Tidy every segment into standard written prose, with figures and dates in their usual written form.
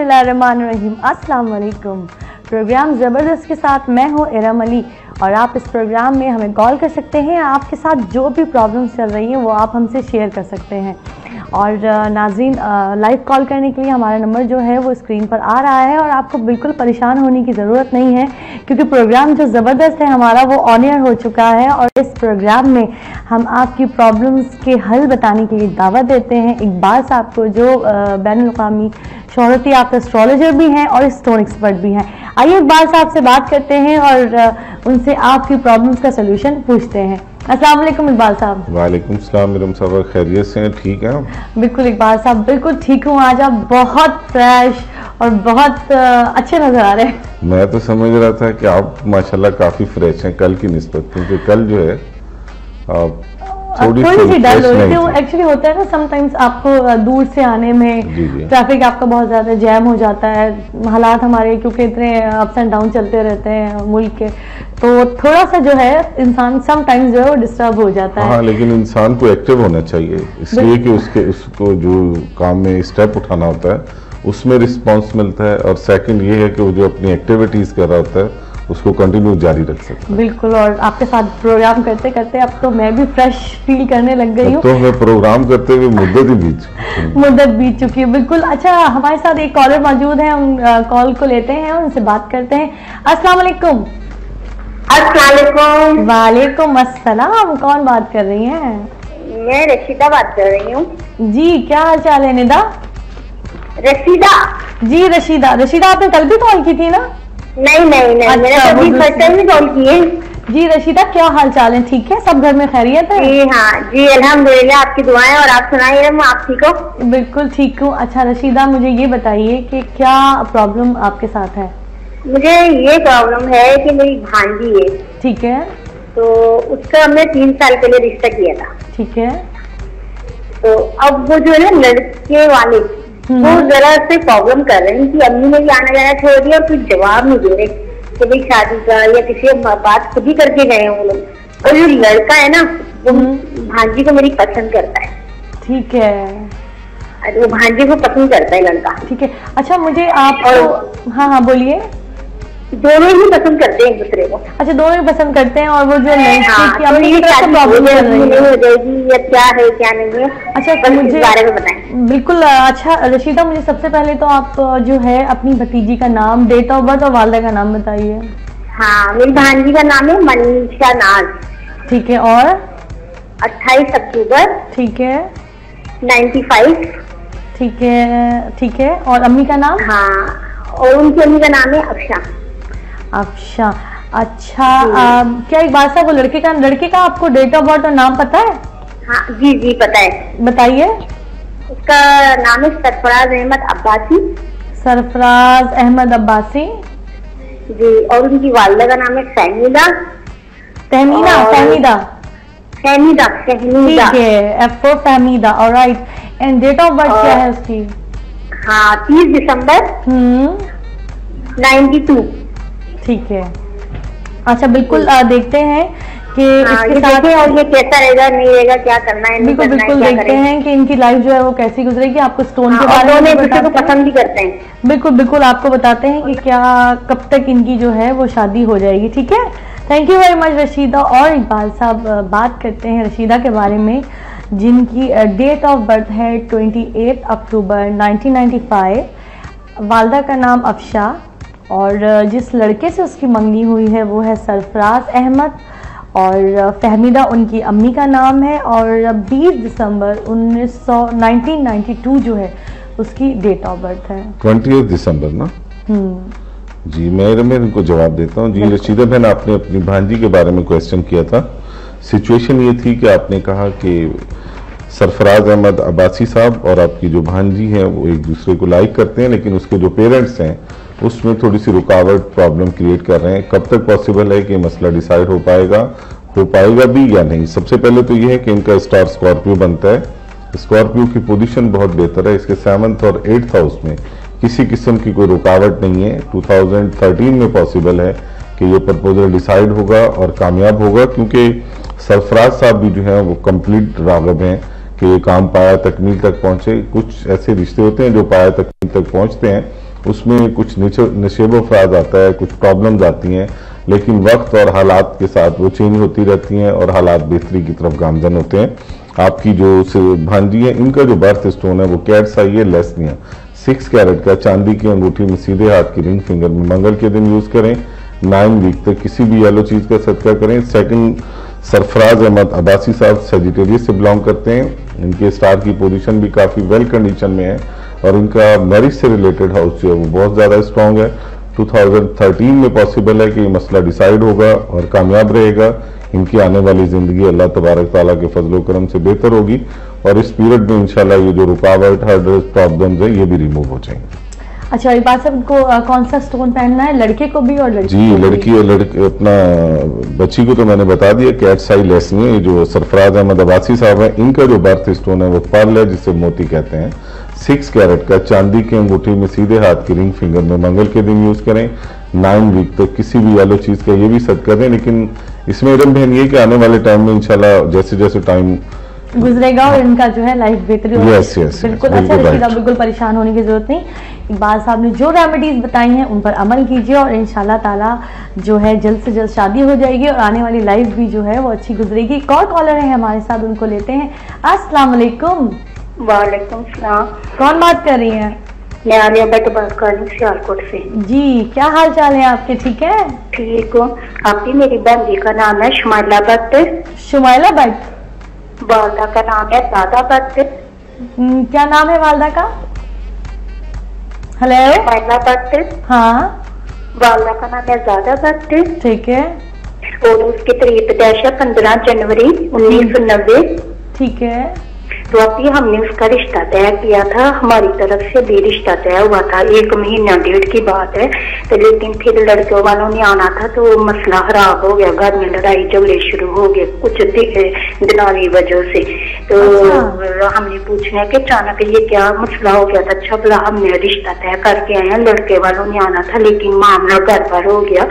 बिस्मिल्लाहिर्रहमानिर्रहीम। अस्सलाम वालेकुम। प्रोग्राम ज़बरदस्त के साथ मैं हूँ इरम अली और आप इस प्रोग्राम में हमें कॉल कर सकते हैं। आपके साथ जो भी प्रॉब्लम्स चल रही हैं वो आप हमसे शेयर कर सकते हैं। और नाज़रीन, लाइव कॉल करने के लिए हमारा नंबर जो है वो स्क्रीन पर आ रहा है और आपको बिल्कुल परेशान होने की ज़रूरत नहीं है, क्योंकि प्रोग्राम जो ज़बरदस्त है हमारा वो ऑन एयर हो चुका है और इस प्रोग्राम में हम आपकी प्रॉब्लम्स के हल बताने के लिए दावत देते हैं इकबाल साहब को, जो बैनुल-अक़वामी शोहरत याफ्ता एस्ट्रोलॉजर भी हैं और स्टोन एक्सपर्ट भी हैं। आइए इकबाल साहब से बात करते हैं और उनसे आपकी प्रॉब्लम्स का सलूशन पूछते हैं। अस्सलाम वालेकुम इकबाल साहब। वालेकुम सलाम इरम साहब, खैरियत से हैं? ठीक है बिल्कुल इकबाल साहब, बिल्कुल ठीक हूँ। आज आप बहुत फ्रेश और बहुत अच्छे नजर आ रहे हैं। मैं तो समझ रहा था कि आप माशाल्लाह काफी फ्रेश हैं कल की निस्बत, क्योंकि कल जो है थोड़ी सी डल हो रही थी। वो एक्चुअली होता है ना, समटाइम्स आपको दूर से आने में ट्रैफिक आपका बहुत ज्यादा जैम हो जाता है, हालात हमारे क्योंकि इतने अप्स एंड डाउन चलते रहते हैं मुल्क के, तो थोड़ा सा जो है इंसान समटाइम्स जो है वो डिस्टर्ब हो जाता है। हाँ, लेकिन इंसान को एक्टिव होना चाहिए, इसलिए कि उसको जो काम में स्टेप उठाना होता है उसमें रिस्पॉन्स मिलता है, और सेकंड ये है कि वो जो अपनी एक्टिविटीज कर रहा होता है उसको कंटिन्यू जारी रख सकते हैं। बिल्कुल, और आपके साथ प्रोग्राम करते करते अब तो मैं भी फ्रेश फील करने लग गई हूँ। तो हमें प्रोग्राम करते हुए मुद्दत बीत चुकी है। बिल्कुल। अच्छा, हमारे साथ एक कॉलर मौजूद है, उन कॉल को लेते हैं, उनसे बात करते हैं। अस्सलाम वालेकुम। अस्सलाम वालेकुम अस्सलाम। कौन बात कर रही हैं? मैं रशीदा बात कर रही हूँ। जी, क्या हाल चाल है निदा? रशीदा जी, रशीदा आपने कल भी कॉल की थी ना? नहीं, मैंने कभी फर्स्ट टाइम ही कॉल की है। जी रशीदा, क्या हाल चाल है? ठीक है, सब घर में खैरियत है? जी हाँ जी, अल्हम्दुलिल्लाह, आपकी दुआएं। और आप सुनाइए, आप ठीक हो? बिल्कुल ठीक हूँ। अच्छा रशीदा, मुझे ये बताइए कि क्या प्रॉब्लम आपके साथ है? मुझे ये प्रॉब्लम है कि मेरी भांजी है। ठीक है। तो उसका हमने 3 साल पहले रिश्ता किया था। ठीक है। तो अब वो जो है ना लड़के वाले, वो जरा से प्रॉब्लम कर रहे हैं कि अम्मी ने भी आना जाना छोड़ दिया और कुछ जवाब नहीं दे रहे कि भाई शादी का या किसी बात खुद ही करके गए हैं वो लोग। और जो लड़का है ना, वो भांजी को मेरी पसंद करता है। ठीक है। वो भांजी को पसंद करता है लड़का। ठीक है। अच्छा, मुझे आप हाँ बोलिए। दोनों ही पसंद करते हैं एक दूसरे को। अच्छा, दोनों ही पसंद करते हैं। और वो जो लड़की अम्मी की तरफ से प्रॉब्लम नहीं हो जाएगी या क्या है क्या नहीं है? अच्छा, मुझे बारे में बताएं। बिल्कुल। अच्छा रशीदा, मुझे सबसे पहले तो आप जो है अपनी भतीजी का नाम, डेट ऑफ बर्थ और वालिदा का नाम बताइए। हाँ, मेरी भांजी का नाम है मनीषा नाज। ठीक है। और 28 अक्टूबर। ठीक है। 95। ठीक है। ठीक है। और अम्मी का नाम? हाँ, और उनकी अम्मी का नाम है अफशा। अच्छा। क्या एक बात साहब, वो लड़के का आपको डेट ऑफ बर्थ और नाम पता है? हाँ जी पता है। बताइए। उसका नाम है सरफराज अहमद अब्बासी। सरफराज अहमद अब्बासी जी। और उनकी वालिदा का नाम है फहमीदा। ठीक है, F4 Fahmida. Alright. And date of birth क्या है उसकी? हाँ, 30 दिसंबर 92। ठीक है। अच्छा, बिल्कुल देखते हैं कि इसके साथ और ये कैसा रहेगा, नहीं रहेगा, क्या करना है, नहीं करना है, बिल्कुल देखते हैं कि इनकी लाइफ जो है वो कैसी गुजरेगी। आपको स्टोन के बारे में को पसंद भी करते हैं। बिल्कुल आपको बताते हैं कि क्या कब तक इनकी जो है वो शादी हो जाएगी। ठीक है। Thank you very much Rashida. और इकबाल साहब, बात करते हैं रशीदा के बारे में, जिनकी डेट ऑफ बर्थ है 28 अक्टूबर 1995, वालिदा का नाम अफशा, और जिस लड़के से उसकी मंगनी हुई है वो है सरफराज अहमद, और फहमीदा उनकी अम्मी का नाम है, और 20 दिसंबर 1992 जो है उसकी डेट ऑफ बर्थ है। 28 दिसंबर ना? जी, मैं इनको जवाब देता हूँ। जी रशीदा बहन, आपने अपनी भांजी के बारे में क्वेश्चन किया था। सिचुएशन ये थी कि आपने कहा कि सरफराज अहमद अब्बासी साहब और आपकी जो भांजी हैं वो एक दूसरे को लाइक करते हैं, लेकिन उसके जो पेरेंट्स हैं उसमें थोड़ी सी रुकावट, प्रॉब्लम क्रिएट कर रहे हैं। कब तक पॉसिबल है कि मसला डिसाइड हो पाएगा भी या नहीं? सबसे पहले तो ये है कि इनका स्टार स्कॉर्पियो बनता है। स्कॉर्पियो की पोजीशन बहुत बेहतर है, इसके 7th और 8th हाउस में किसी किस्म की कोई रुकावट नहीं है। 2013 में पॉसिबल है कि ये प्रपोजल डिसाइड होगा और कामयाब होगा, क्योंकि सरफराज साहब भी जो है वो कंप्लीट राग़िब हैं कि ये काम पाया तकमील तक पहुंचे। कुछ ऐसे रिश्ते होते हैं जो पाया तकमील तक पहुंचते हैं उसमें कुछ नशेबो फराज आता है, कुछ प्रॉब्लम्स आती हैं, लेकिन वक्त और हालात के साथ वो चेंज होती रहती हैं और हालात बेहतरी की तरफ गामजन होते हैं। आपकी जो भांजी है, इनका जो बर्थ स्टोन है वो कैट्स आई है लेसनिया 6 कैरेट का चांदी की अंगूठी में सीधे हाथ की रिंग फिंगर में मंगल के दिन यूज करें। 9 वीक तक किसी भी येलो चीज का सदका करें। सेकंड, सरफराज अहमद अब्बासी साहब सेजिटेरियस से बिलोंग करते हैं। इनके स्टार की पोजीशन भी काफी वेल कंडीशन में है और इनका मैरिज से रिलेटेड हाउस जो है वो बहुत ज्यादा स्ट्रांग है। 2013 में पॉसिबल है कि ये मसला डिसाइड होगा और कामयाब रहेगा। इनकी आने वाली जिंदगी अल्लाह तबारक ताला के फजलो करम से बेहतर होगी और इस पीरियड में इंशाल्लाह ये जो रुकावट हर्डल्स प्रॉब्लम्स है ये भी रिमूव हो जाएंगे। अच्छा, एक बात साहब को कौन सा स्टोन पहनना है, लड़के को भी और लड़की जी को लड़की और लड़के अपना बच्ची को तो मैंने बता दिया कैट्स आई लेसनिया। ये जो सरफराज अहमद अब्बासी साहब है, इनका जो बर्थ स्टोन है वो पर्ल है जिसे मोती कहते हैं। 6 कैरेट का चांदी की अंगूठी में सीधे हाथ की रिंग फिंगर में मंगल के दिन यूज करें। 9 वीक तक किसी भी येलो चीज का ये भी सदका दें। लेकिन इसमें इरम बहन ये कि आने वाले टाइम में इंशाल्लाह जैसे जैसे टाइम गुजरेगा और इनका जो है लाइफ बेहतरी होगी। यस यस बिल्कुल। अच्छा रशीदा, बिल्कुल परेशान होने की जरूरत नहीं। इकबाल साहब ने जो रेमेडीज बताई हैं उन पर अमल कीजिए और इंशाल्लाह ताला जो है जल्द से जल्द शादी हो जाएगी और आने वाली लाइफ भी जो है वो अच्छी गुजरेगी। एक और कॉलर है हमारे साथ, उनको लेते हैं। अस्सलाम वालेकुम। वालेकुम सलाम। कौन बात कर रही हैं? मैं आलिया भट्ट बात कर रही हूँ सियालकोट से। जी, क्या हाल चाल है आपके? ठीक है, ठीक हूँ। आपकी मेरी बहन जी का नाम है शुमाइला भट्ट। शुमाइला भट्ट। वालदा का नाम है दादा भट्ट। क्या नाम है वालदा का? हेलो। शुमाइला भट्ट। हाँ। वालदा का नाम है दादा भट्ट। ठीक है। और उसकी तारीख पैदाइश है 15 जनवरी 1990। ठीक है। तो अभी हमने उसका रिश्ता तय किया था, हमारी तरफ से भी रिश्ता तय हुआ था, 1 महीना 1.5 की बात है। तो लेकिन फिर लड़कों वालों ने आना था तो मसला खराब हो गया, घर में लड़ाई झगड़े शुरू हो गए कुछ दिनारी वजह से। तो हमने पूछने के अचानक ये क्या मसला हो गया था। अच्छा भला हमने रिश्ता तय करके आए हैं, लड़के वालों ने आना था लेकिन मामला गड़बड़ हो गया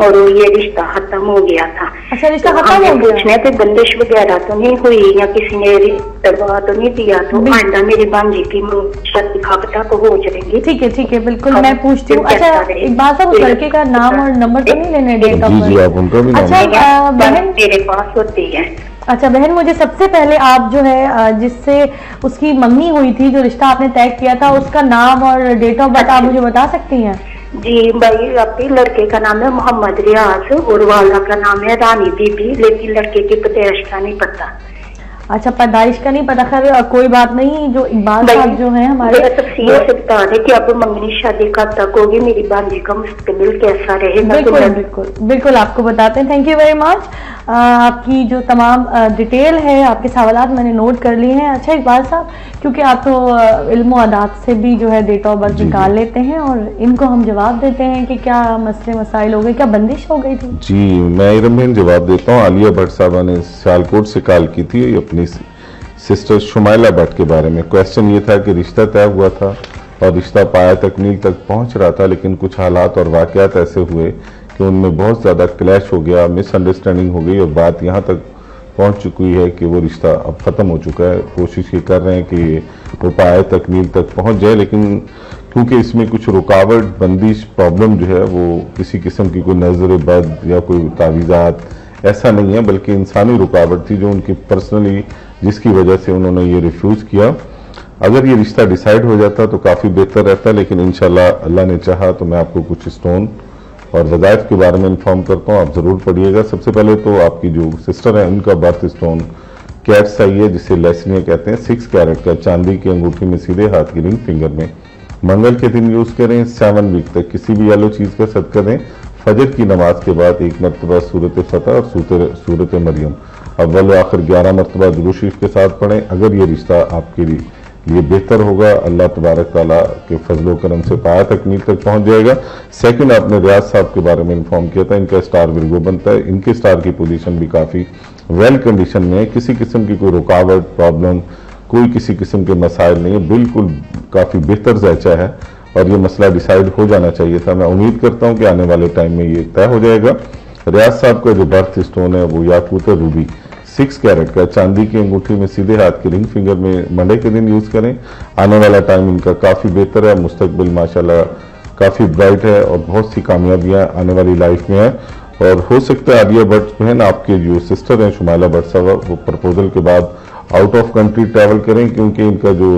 और ये रिश्ता खत्म हो गया था। अच्छा, रिश्ता खत्म हो गया। पूछने पे बंदिश वगैरह तो नहीं हुई या किसी ने दबा तो नहीं दिया, तो आइंदा मेरी भांजी की शादी खापता को हो जाएगी। ठीक है, ठीक है, बिल्कुल मैं पूछती हूँ। अच्छा, एक बात है, उस लड़के का नाम और नंबर तो नहीं लेने, डेट ऑफ बर्थ? जी आप उनका भी अच्छा बहन मेरे पास होती है। अच्छा बहन, मुझे सबसे पहले आप जो है जिससे उसकी मंगनी हुई थी, जो रिश्ता आपने तय किया था, उसका नाम और डेट ऑफ बर्थ आप मुझे बता सकती हैं? जी भाई, आपके लड़के का नाम है मोहम्मद रियाज और वाला का नाम है रानी बीबी, लेकिन लड़के की पैदाइश का नहीं पता। अच्छा, पैदाइश का नहीं पता। खैर कोई बात नहीं। जो इकबाल साहब जो है हमारे तफसील से बता रहे कि अब मंगनी शादी कब तक होगी, मेरी भांजी का मुस्तकबिल कैसा रहेगा। बिल्कुल बिल्कुल बिल्कुल आपको बताते हैं। Thank you very much. आपकी जो तमाम डिटेल है, आपके सवालात मैंने नोट कर लिए हैं। अच्छा इकबाल साहब, क्योंकि आप तो इल्म आदात से भी जो है डेट ऑफ बर्थ निकाल लेते हैं और इनको हम जवाब देते हैं कि क्या मसले मसाइल हो गए, क्या बंदिश हो गई थी? जी मैं इरम बहन जवाब देता हूँ। आलिया भट्ट साहबा ने सियालकोट से कॉल की थी अपनी सिस्टर शुमाइला भट्ट के बारे में। क्वेश्चन ये था कि रिश्ता तय हुआ था और रिश्ता पाया तकमील तक पहुंच रहा था, लेकिन कुछ हालात और वाकयात ऐसे हुए कि उनमें बहुत ज़्यादा क्लैश हो गया, मिसअंडरस्टैंडिंग हो गई और बात यहाँ तक पहुंच चुकी है कि वो रिश्ता अब ख़त्म हो चुका है। कोशिश ये कर रहे हैं कि वो पाया तकमील तक पहुंच जाए, लेकिन क्योंकि इसमें कुछ रुकावट बंदिश प्रॉब्लम जो है वो किसी किस्म की कोई नज़र बद या कोई तावीज़ात ऐसा नहीं है, बल्कि इंसानी रुकावट थी जो उनकी पर्सनली जिसकी वजह से उन्होंने ये रिफ्यूज़ किया। अगर ये रिश्ता डिसाइड हो जाता तो काफ़ी बेहतर रहता, लेकिन इंशाल्लाह अल्लाह ने चाहा तो मैं आपको कुछ स्टोन और वज़ाइफ के बारे में इन्फॉर्म करता हूँ, आप ज़रूर पढ़िएगा। सबसे पहले तो आपकी जो सिस्टर है उनका बर्थ स्टोन कैट्स आई है जिसे लेसनिया कहते हैं। 6 कैरेट का चांदी की अंगूठी में सीधे हाथ की रिंग फिंगर में मंगल के दिन यूज़ करें। 7 वीक तक किसी भी येलो चीज़ का सदका दें। फजर की नमाज के बाद 1 मरतबा सूरत फतह और सूरत मरियम अव्वल आखिर 11 मरतबा दुरूद शरीफ के साथ पढ़ें। अगर ये रिश्ता आपके लिए बेहतर होगा, अल्लाह तबारक ताला के फजलो करम से पाया तकमील तक पहुंच जाएगा। सेकंड, आपने रियाज साहब के बारे में इन्फॉर्म किया था, इनका स्टार विरगो बनता है। इनके स्टार की पोजीशन भी काफ़ी वेल कंडीशन में है, किसी किस्म की कोई रुकावट प्रॉब्लम कोई किसी किस्म के मसाइल नहीं है, बिल्कुल काफ़ी बेहतर ज़ायचा है और ये मसला डिसाइड हो जाना चाहिए था। मैं उम्मीद करता हूँ कि आने वाले टाइम में ये तय हो जाएगा। रियाज साहब का जो बर्थ स्टोन है वो याकूत रूबी 6 कैरेट का चांदी की अंगूठी में सीधे हाथ की रिंग फिंगर में मंडे के दिन यूज़ करें। आने वाला टाइम इनका काफ़ी बेहतर है, मुस्तकबिल माशाल्लाह काफ़ी ब्राइट है और बहुत सी कामयाबियां आने वाली लाइफ में है। और हो सकता है आलिया भट्ट जो है ना, आपके जो सिस्टर हैं शुमाइला भट्ट साहब, वो प्रपोजल के बाद आउट ऑफ कंट्री ट्रैवल करें, क्योंकि इनका जो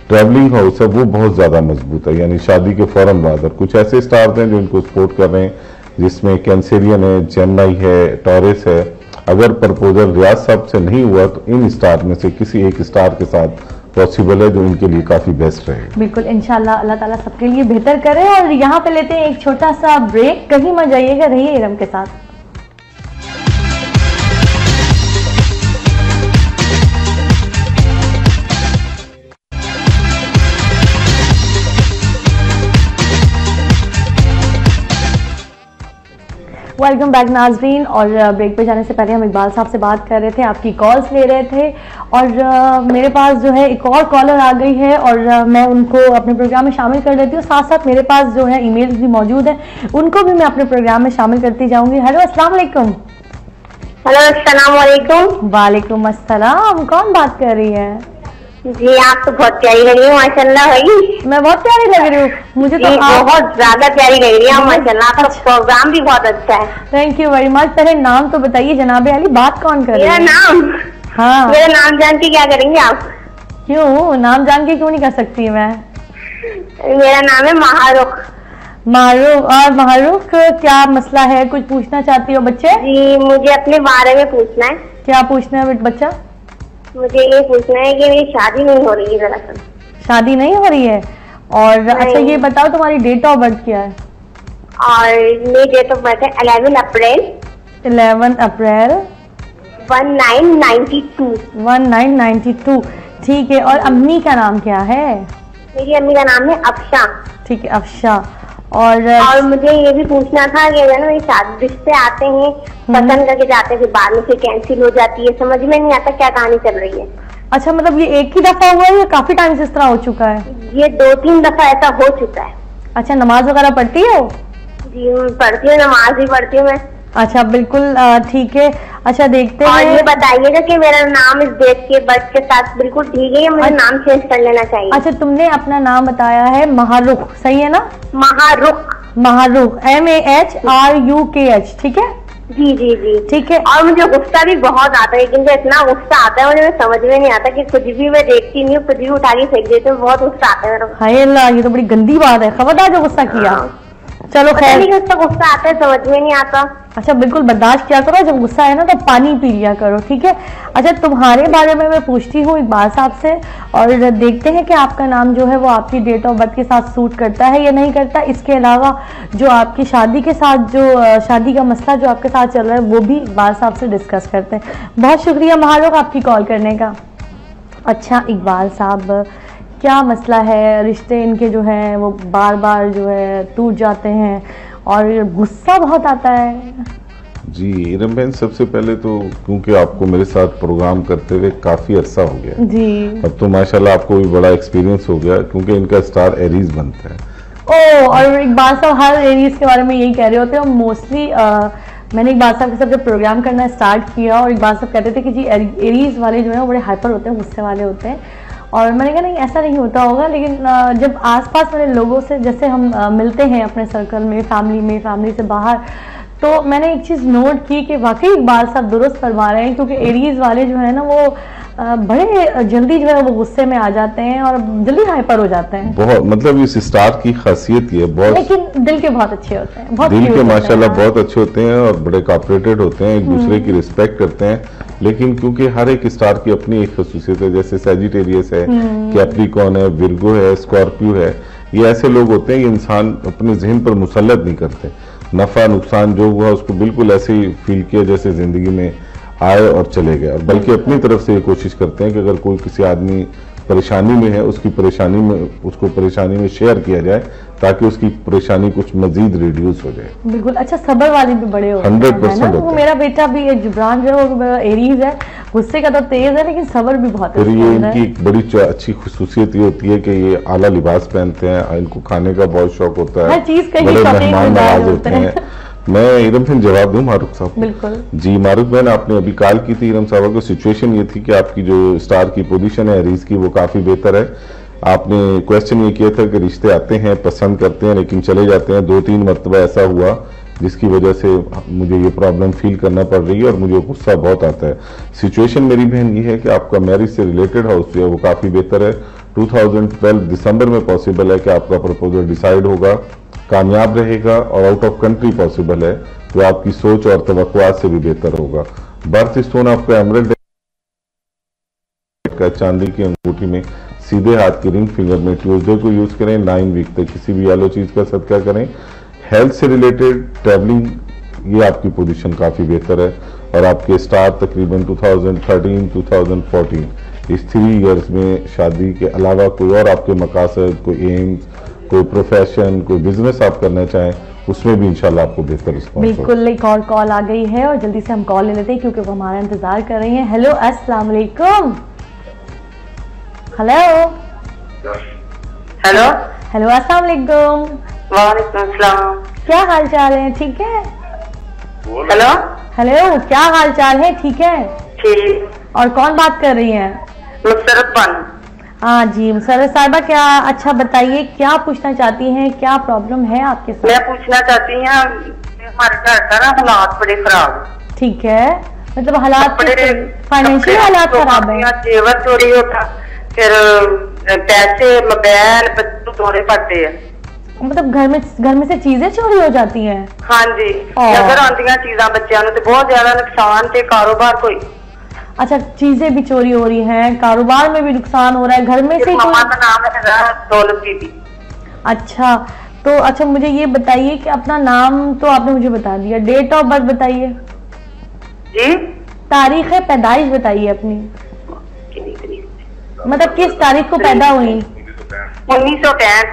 ट्रैवलिंग हाउस है वो बहुत ज़्यादा मजबूत है। यानी शादी के फौरन बाद और कुछ ऐसे स्टार्स हैं जो इनको सपोर्ट कर रहे हैं, जिसमें कैंसेरियन है, जेमिनी है, टॉरस है। अगर प्रपोजल रियाज साहब से नहीं हुआ तो इन स्टार में से किसी एक स्टार के साथ पॉसिबल है, जो इनके लिए काफी बेस्ट रहेगा। बिल्कुल, इंशाल्लाह अल्लाह ताला सबके लिए बेहतर करे। और यहाँ पे लेते हैं एक छोटा सा ब्रेक, कहीं मत जाइएगा, रहिए इरम के साथ। वेलकम बैक नाजरीन। और ब्रेक पे जाने से पहले हम इकबाल साहब से बात कर रहे थे, आपकी कॉल्स ले रहे थे, और मेरे पास जो है एक और कॉलर आ गई है और मैं उनको अपने प्रोग्राम में शामिल कर लेती हूँ। साथ साथ मेरे पास जो है ईमेल्स भी मौजूद हैं, उनको भी मैं अपने प्रोग्राम में शामिल करती जाऊंगी। हेलो, अस्सलाम वालेकुम। हेलो, अस्सलाम वालेकुम। वालेकुम अस्सलाम। कौन बात कर रही है? जी, आप तो बहुत प्यारी लग रही हो माशाल्लाह भाई। मैं बहुत प्यारी लग रही हूँ? मुझे तो बहुत ज्यादा प्यारी लग रही है माशाल्लाह। आपका प्रोग्राम भी बहुत अच्छा है। Thank you very much. पहले नाम तो बताइए जनाबे अली, बात कौन कर रही है? मेरा नाम? हाँ, मेरा नाम जान के क्या करेंगे आप? क्यों नाम जान के क्यों नहीं कर सकती मैं? मेरा नाम है महारुख। महारुख। और महारुख, क्या मसला है? कुछ पूछना चाहती हो बच्चे? जी, मुझे अपने बारे में पूछना है। क्या पूछना है बच्चा? मुझे ये पूछना है कि मेरी शादी नहीं हो रही है दरअसल। शादी नहीं हो रही है? और अच्छा ये बताओ तुम्हारी डेट ऑफ बर्थ क्या है? और मेरी डेट ऑफ बर्थ है 11 अप्रैल 1992। 1992। ठीक है। और अम्मी का नाम क्या है? मेरी अम्मी का नाम है अफशा। ठीक है, अफशा। और मुझे ये भी पूछना था कि ना मेरी शादी रिश्ते आते हैं, पसंद करके जाते हैं, फिर बाद में फिर कैंसिल हो जाती है, समझ में नहीं आता क्या कहानी चल रही है। अच्छा, मतलब ये एक ही दफा हुआ है या काफी टाइम से इस तरह हो चुका है? ये 2-3 दफा ऐसा हो चुका है। अच्छा, नमाज वगैरह पढ़ती हो? जी, पढ़ती हूँ, नमाज भी पढ़ती हूँ मैं। अच्छा, बिल्कुल ठीक है। अच्छा, देखते हैं। और ये बताइएगा कि मेरा नाम इस डेट के बर्थ के साथ बिल्कुल ठीक है या मुझे नाम चेंज कर लेना चाहिए? अच्छा, तुमने अपना नाम बताया है महारुख, सही है ना? महारुख। महारुख, MAHRUKH, ठीक है? जी जी जी, ठीक है। और मुझे गुस्सा भी बहुत आता है, लेकिन इतना गुस्सा आता है मुझे समझ में नहीं आता कि कुछ भी मैं देखती नहीं हूँ, कुछ भी उठा के फेंक देती हूँ, बहुत गुस्सा आता है मेरा। हाय अल्लाह, ये तो बड़ी गंदी बात है। खबरदार जो गुस्सा किया। चलो खैर, उसका गुस्सा आता है, समझ में नहीं आता। अच्छा, बिल्कुल बर्दाश्त किया करो, जब गुस्सा है ना तो पानी पी लिया करो, ठीक है? अच्छा, तुम्हारे बारे में मैं पूछती हूँ इकबाल साहब से, और देखते हैं कि आपका नाम जो है वो आपकी डेट ऑफ बर्थ के साथ सूट करता है या नहीं करता। इसके अलावा जो आपकी शादी के साथ जो शादी का मसला जो आपके साथ चल रहा है वो भी इकबाल साहब से डिस्कस करते हैं। बहुत शुक्रिया महारुख आपकी कॉल करने का। अच्छा इकबाल साहब, क्या मसला है? रिश्ते इनके जो हैं वो बार बार जो है टूट जाते हैं और गुस्सा बहुत आता है। जी इरम बहन, सबसे पहले तो क्योंकि आपको मेरे साथ प्रोग्राम करते हुए काफी अरसा हो गया जी, अब तो माशाल्लाह आपको भी बड़ा एक्सपीरियंस हो गया, क्योंकि इनका स्टार एरीज बनता है। ओह, और इकबाल साहब हर एरीज के बारे में यही कह रहे होते हैं। मोस्टली मैंने इकबाल साहब के साथ जब प्रोग्राम करना स्टार्ट किया और इकबाल साहब कहते थे कि जी एरीज वाले जो है वो बड़े हाइपर होते हैं, गुस्से वाले होते हैं, और मैंने कहा नहीं ऐसा नहीं होता होगा। लेकिन जब आसपास वाले लोगों से जैसे हम मिलते हैं अपने सर्कल में, फैमिली से बाहर, तो मैंने एक चीज़ नोट की कि वाकई इकबाल साहब दुरुस्त फरमा रहे हैं, क्योंकि एरीज वाले जो है ना वो बड़े जल्दी जो है वो गुस्से में आ जाते हैं और जल्दी हाइपर हो जाते हैं। बहुत, मतलब इस स्टार की खासियत ये बहुत, लेकिन दिल के बहुत अच्छे होते हैं, बहुत दिल के माशाल्लाह बहुत अच्छे होते हैं और बड़े कॉपरेटेड होते हैं, एक दूसरे की रिस्पेक्ट करते हैं। लेकिन क्योंकि हर एक स्टार की अपनी एक खसूसियत है, जैसे सैजिटेरियस है, कैप्रिकॉर्न है, विर्गो है, स्कॉर्पियो है, ये ऐसे लोग होते हैं कि इंसान अपने जहन पर मुसल्लत नहीं करते, नफा नुकसान जो हुआ उसको बिल्कुल ऐसे ही फील किया जैसे जिंदगी में आए और चले गए, और बल्कि अपनी तरफ से ये कोशिश करते हैं कि अगर कोई किसी आदमी परेशानी में है उसकी परेशानी में उसको परेशानी में शेयर किया जाए ताकि उसकी परेशानी कुछ मजीद रिड्यूस हो जाए। बिल्कुल। अच्छा, सबर वाले भी बड़े होते हैं 100% वो मेरा बेटा भी जुबरान जो है वो एरीज है, गुस्से का तो तेज है लेकिन सबर भी बहुत है। ये इनकी एक बड़ी अच्छी खुसूसियत ये होती है कि ये आला लिबास पहनते हैं, इनको खाने का बहुत शौक होता है, हर चीज का बड़े मेहमान नवाज होते हैं। मैं इरम फिर जवाब दूं मारूफ साहब? बिल्कुल जी। मारूफ बहन, आपने अभी कॉल की थी इरम साहब को, सिचुएशन ये थी कि आपकी जो स्टार की पोजीशन है एरीज की वो काफी बेहतर है, आपने क्वेश्चन ये किया था कि रिश्ते आते हैं, पसंद करते हैं, लेकिन चले जाते हैं। 2-3 मरतबा ऐसा हुआ जिसकी वजह से मुझे ये प्रॉब्लम फील करना पड़ रही है और मुझे गुस्सा बहुत आता है। सिचुएशन मेरी बहन ये है कि आपका मैरिज से रिलेटेड हाउस जो है वो काफ़ी बेहतर है। 2012 दिसंबर में पॉसिबल है कि आपका प्रपोजल डिसाइड होगा, कामयाब रहेगा और आउट ऑफ कंट्री पॉसिबल है, तो आपकी सोच और तवक्कुआत से भी बेहतर होगा। बर्थ स्टोन आपका एमरल्ड का, चांदी की अंगूठी में, सीधे हाथ की रिंग फिंगर में, ट्यूसडे को यूज करें। 9 वीक तक किसी भी येलो चीज का सदका करें। हेल्थ से रिलेटेड ट्रैवलिंग, ये आपकी पोजीशन काफी बेहतर है और आपके स्टार तकरीबन 2013, 2014 इस 3 इयर्स में शादी के अलावा कोई और आपके मकासद, कोई एम्स, कोई प्रोफेशन, कोई बिजनेस आप करना चाहें, उसमें भी इंशाल्लाह आपको बेहतर रिस्पॉन्स होगा। बिल्कुल, एक और कॉल आ गई है और जल्दी से हम कॉल ले लेते हैं क्योंकि वो हमारा इंतजार कर रही हैं। हेलो, अस्सलाम वालेकुम। हेलो हेलो हेलो, अस्सलाम वालेकुम। वालेकुम अस्सलाम। क्या हाल चाल है? ठीक है। हेलो हेलो, क्या हाल चाल है? ठीक है। ठीक। और कौन बात कर रही हैं? मुसरत पान। हाँ जी मुसरत साहिबा, क्या अच्छा बताइए, क्या पूछना चाहती हैं, क्या प्रॉब्लम है आपके साथ? मैं पूछना चाहती हूँ, हमारे घर का ना हालात बड़े खराब। ठीक है, मतलब हालात फाइनेंशियल हालात खराब है? जेवर चोरी होता, फिर पैसे, मोबाइल, बच्चों चोरी पड़ते हैं। मतलब घर में से चीजें चोरी हो जाती हैं? हाँ जी, अगर आंदियां चीज़ां बच्चों ने तो बहुत ज्यादा नुकसान थे। कारोबार कोई, अच्छा, चीजें भी चोरी हो रही हैं, कारोबार में भी नुकसान हो रहा है, घर में से मामा का नाम है दौलत बीबी। अच्छा, तो अच्छा मुझे ये बताइए कि अपना नाम तो आपने मुझे बता दिया, डेट ऑफ बर्थ बताइए जी, तारीख पैदाइश बताइए अपनी, मतलब किस तारीख को पैदा हुई? 1965।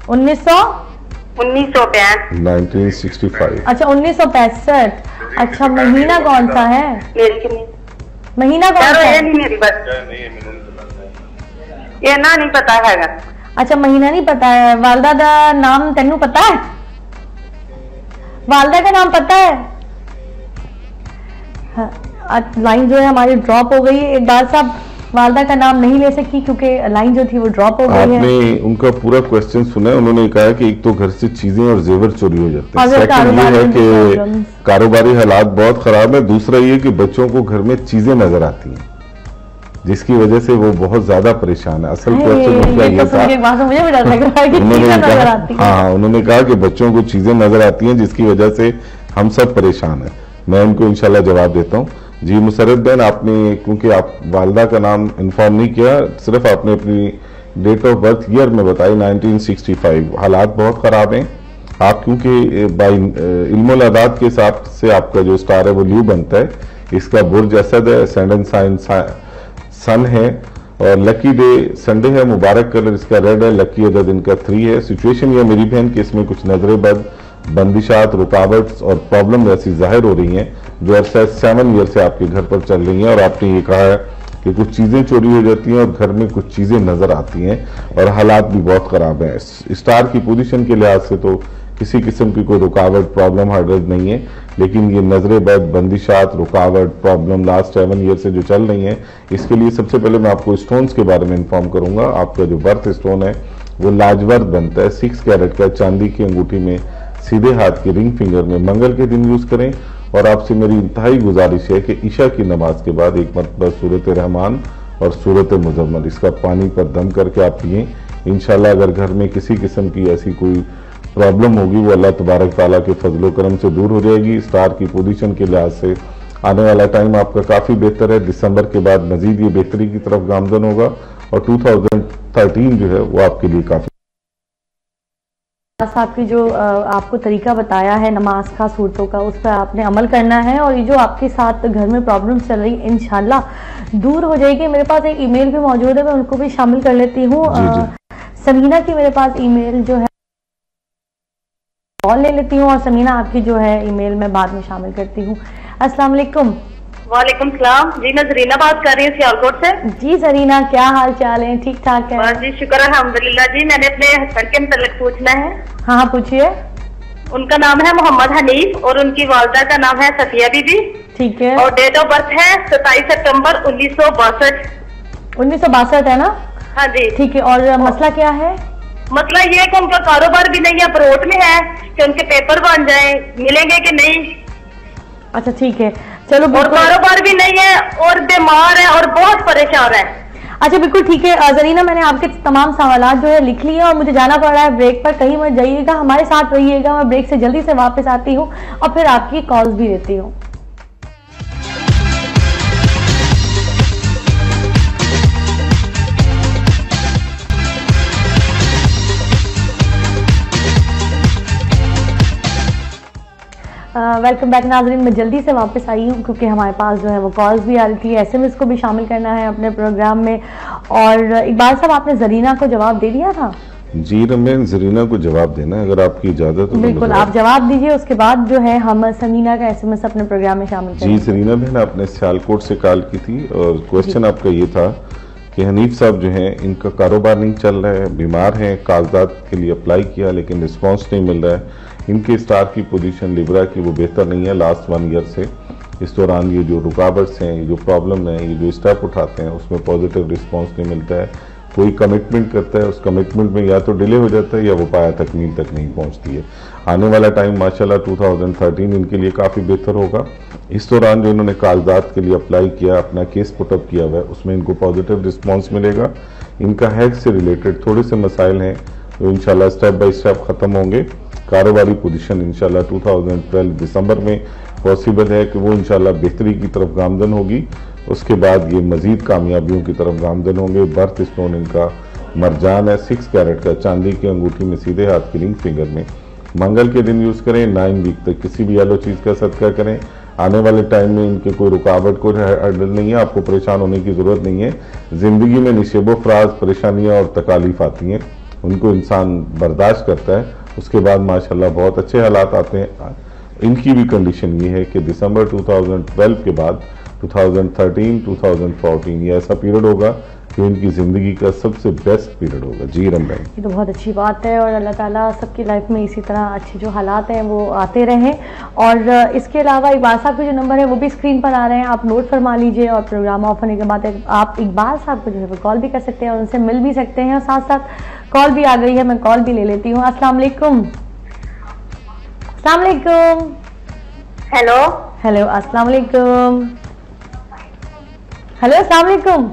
1965। अच्छा 1965। अच्छा, महीना कौन सा है? महीना कौन सा है? मेरी बात ये ना नहीं पता है। अच्छा, महीना नहीं पता है। वालदा का नाम तेनू पता है? वालदा का नाम पता है? हाँ, लाइन जो है हमारी ड्रॉप हो गई है। इकबाल साहब, वालदा का नाम नहीं ले सकी क्योंकि लाइन जो थी वो ड्रॉप हो गई है। आपने उनका पूरा क्वेश्चन सुना है। उन्होंने कहा कि एक तो घर से चीजें और जेवर चोरी हो जाते हैं, सेकंड ये है कि कारोबारी हालात बहुत खराब है, दूसरा ये कि बच्चों को घर में चीजें नजर आती हैं जिसकी वजह से वो बहुत ज्यादा परेशान है। असल क्वेश्चन उनका ये था, मुझे भी डर लग रहा है कि चीजें नजर आती हैं। हाँ, उन्होंने कहा कि बच्चों को चीजें नजर आती हैं जिसकी वजह से हम सब परेशान हैं। मैं उनको इंशाल्लाह जवाब देता हूँ। जी मुसरत बहन, आपने क्योंकि आप वालदा का नाम इन्फॉर्म नहीं किया, सिर्फ आपने अपनी डेट ऑफ बर्थ ईयर में बताई 1965। हालात बहुत खराब हैं। आप क्योंकि बाई इल्मुल अदाद के हिसाब से आपका जो स्टार है वो ल्यू बनता है, इसका बुर्ज असद है, एसेंडेंट साइन सन है और लकी डे संडे है, मुबारक कलर इसका रेड है, लकी अदद इनका 3 है। सिचुएशन ये मेरी बहन कि इसमें कुछ नजरे बद, बंदिशात, रुकावट और प्रॉब्लम ऐसी जाहिर हो रही हैं जो अरसा 7 ईयर से आपके घर पर चल रही हैं। और आपने ये कहा है कि कुछ चीजें चोरी हो जाती हैं और घर में कुछ चीजें नजर आती हैं और हालात भी बहुत खराब हैं। स्टार की पोजीशन के लिहाज से तो किसी किस्म की कोई रुकावट, प्रॉब्लम, हर्डल नहीं है, लेकिन ये नजरे बद, बंदिशात, रुकावट, प्रॉब्लम लास्ट 7 ईयर से जो चल रही हैं, इसके लिए सबसे पहले मैं आपको स्टोन्स के बारे में इन्फॉर्म करूंगा। आपका जो बर्थ स्टोन है वो लाजवर्द बनता है, 6 कैरेट का, चांदी की अंगूठी में, सीधे हाथ की रिंग फिंगर में, मंगल के दिन यूज करें। और आपसे मेरी इंतहाई गुजारिश है कि ईशा की नमाज के बाद एक मरतबा सूरत रहमान और सूरत मुजम्मल इसका पानी पर दम करके आप पिए। इंशाल्लाह अगर घर में किसी किस्म की ऐसी कोई प्रॉब्लम होगी वो अल्लाह तबारक ताला के फजलो करम से दूर हो जाएगी। स्टार की पोजीशन के लिहाज से आने वाला टाइम आपका काफी बेहतर है। दिसंबर के बाद मजीद ये बेहतरी की तरफ गामजन होगा और 2013 जो है वो आपके लिए काफी। साहब की जो आपको तरीका बताया है नमाज का, सूरतों का, उस पर आपने अमल करना है और ये जो आपके साथ घर में प्रॉब्लम चल रही है इंशाल्लाह दूर हो जाएगी। मेरे पास एक ईमेल भी मौजूद है, मैं उनको भी शामिल कर लेती हूँ। समीना की मेरे पास ईमेल जो है कॉल ले लेती हूँ और समीना आपकी जो है ईमेल मैं बाद में शामिल करती हूँ। अस्सलाम वालेकुम। वालेकुम सलाम जी, मैं जरीना बात कर रही हूँ सियालकोट से। जी जरीना, क्या हाल चाल है? ठीक ठाक है जी, शुक्र अल्हम्दुलिल्लाह। जी मैंने अपने हस्बैंड के मुतालिक पूछना है। हाँ हाँ पूछिए। उनका नाम है मोहम्मद हनीफ और उनकी वालदा का नाम है सफिया बीबी। ठीक है। और डेट ऑफ बर्थ है 27 सितंबर 1962। 1962 है ना? हाँ जी। ठीक है, और मसला क्या है? मसला ये है कि उनका कारोबार भी नहीं है, अप्रोच में है कि उनके पेपर बन जाए, मिलेंगे कि नहीं। अच्छा ठीक है, चलो। और कारोबार भी नहीं है और बीमार है और बहुत परेशान है। अच्छा बिल्कुल ठीक है जरीना, मैंने आपके तमाम सवालात जो है लिख लिए और मुझे जाना पड़ रहा है ब्रेक पर। कहीं मत जाइएगा, हमारे साथ रहिएगा। मैं ब्रेक से जल्दी से वापस आती हूँ और फिर आपकी कॉल्स भी लेती हूँ। वेलकम बैक नाज़रीन, मैं जल्दी से वापस आई हूँ क्योंकि हमारे पास जो है वो कॉल्स भी आ रही थी, एसएमएस को भी शामिल करना है अपने प्रोग्राम में। और इकबाल साहब, आपने जरीना को जवाब दे दिया था? जी रमेन, जरीना को जवाब देना है, अगर आपकी इजाजत हो। बिल्कुल, आप जवाब दीजिए, उसके बाद जो है हम समीना का एसएमएस अपने प्रोग्राम में शामिल करेंगे। जी जरीना बहन, आपने सियालकोट से कॉल की थी और क्वेश्चन आपका ये था कि हनीफ साहब जो हैं इनका कारोबार नहीं चल रहा है, बीमार हैं, कागजात के लिए अप्लाई किया लेकिन रिस्पांस नहीं मिल रहा है। इनके स्टार की पोजीशन लिब्रा की वो बेहतर नहीं है लास्ट 1 ईयर से। इस दौरान ये जो रुकावट्स हैं, ये जो प्रॉब्लम है, ये जो स्टेप उठाते हैं उसमें पॉजिटिव रिस्पांस नहीं मिलता है। कोई कमिटमेंट करता है, उस कमिटमेंट में या तो डिले हो जाता है या वो पाया तकमील तक नहीं पहुंचती है। आने वाला टाइम माशाल्लाह 2013 इनके लिए काफ़ी बेहतर होगा। इस दौरान जो इन्होंने कागजात के लिए अप्लाई किया, अपना केस पुटअप किया हुआ है, उसमें इनको पॉजिटिव रिस्पॉन्स मिलेगा। इनका हेल्थ से रिलेटेड थोड़े से मसाइल हैं जो इंशाल्लाह स्टेप बाय स्टेप ख़त्म होंगे। कारोबारी पोजीशन इंशाल्लाह 2012 दिसंबर में पॉसिबल है कि वो इंशाल्लाह बेहतरी की तरफ गामजन होगी। उसके बाद ये मजीद कामयाबियों की तरफ गामजन होंगे। बर्थ स्टोन इनका मरजान है, 6 कैरेट का, चांदी की अंगूठी में सीधे हाथ की रिंग फिंगर में। मंगल के दिन यूज़ करें, 9 वीक तक किसी भी येलो चीज़ का सदका करें। आने वाले टाइम में इनके कोई रुकावट, कोई हर्डल नहीं है, आपको परेशान होने की ज़रूरत नहीं है। ज़िंदगी में निशेबो फराज परेशानियाँ और तकालीफ आती हैं, उनको इंसान बर्दाश्त करता है, उसके बाद माशाल्लाह बहुत अच्छे हालात आते हैं। इनकी भी कंडीशन ये है कि दिसंबर 2012 के बाद 2013, 2014 ये ऐसा पीरियड होगा कि इनकी ज़िंदगी का सबसे बेस्ट पीरियड होगा। जी रमजान, ये तो बहुत अच्छी बात है और अल्लाह ताला सबकी लाइफ में इसी तरह अच्छे जो हालात हैं वो आते रहें। और इसके अलावा इकबाल साहब के जो नंबर है वो भी स्क्रीन पर आ रहे हैं, आप नोट फरमा लीजिए। और प्रोग्राम ऑफ होने के बाद आप इकबाल साहब को जो है वो कॉल भी कर सकते हैं और उनसे मिल भी सकते हैं। और साथ साथ कॉल भी आ गई है, मैं कॉल भी ले लेती हूँ। अस्सलाम वालेकुम। अस्सलाम वालेकुम। हेलो हेलो, अस्सलाम वालेकुम। हेलो, अस्सलाम वालेकुम।